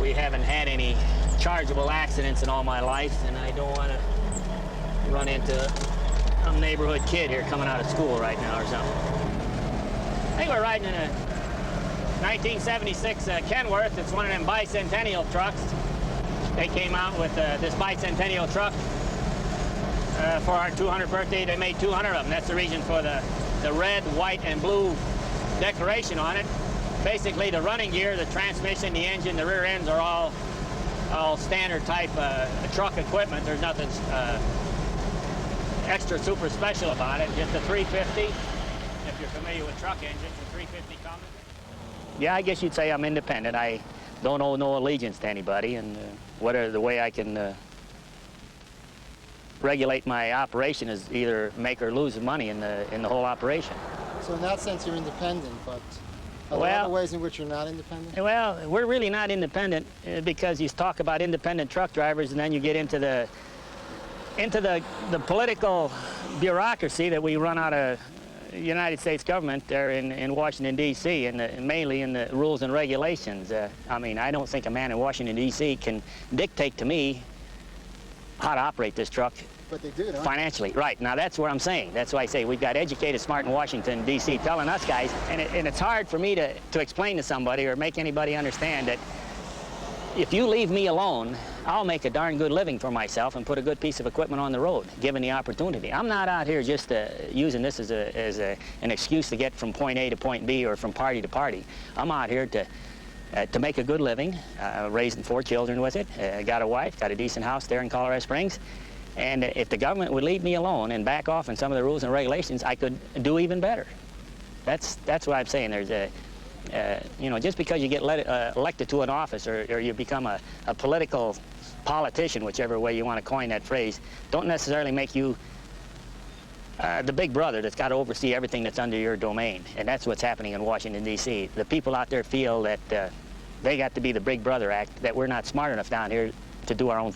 We haven't had any chargeable accidents in all my life, and I don't want to run into some neighborhood kid here coming out of school right now or something. I think we're riding in a 1976 Kenworth. It's one of them bicentennial trucks. They came out with this bicentennial truck for our 200th birthday. They made 200 of them. That's the reason for the red, white, and blue decoration on it. Basically, the running gear, the transmission, the engine, the rear ends are all standard type truck equipment. There's nothing extra super special about it. Just a 350. If you're familiar with truck engines, a 350 Cummins. Yeah, I guess you'd say I'm independent. I don't owe no allegiance to anybody, and whatever the way I can regulate my operation is either make or lose money in the whole operation. So in that sense, you're independent, but are there other ways in which you're not independent? Well, we're really not independent because you talk about independent truck drivers, and then you get into the political bureaucracy that we run out of United States government there in Washington, D.C., and mainly in the rules and regulations. I mean, I don't think a man in Washington, D.C. can dictate to me how to operate this truck. But they do, don't they? Financially, right. Now, that's what I'm saying. That's why I say we've got educated, smart in Washington, D.C. telling us guys, and it's hard for me to explain to somebody or make anybody understand that if you leave me alone, I'll make a darn good living for myself and put a good piece of equipment on the road, given the opportunity. I'm not out here just using this as an excuse to get from point A to point B or from party to party. I'm out here to make a good living, raising 4 children with it. Got a wife, got a decent house there in Colorado Springs. And if the government would leave me alone and back off on some of the rules and regulations, I could do even better. That's what I'm saying. There's you know, just because you get elected to an office or you become a political politician, whichever way you want to coin that phrase, don't necessarily make you the big brother that's got to oversee everything that's under your domain. And that's what's happening in Washington, D.C. The people out there feel that they got to be the big brother act, that we're not smart enough down here to do our own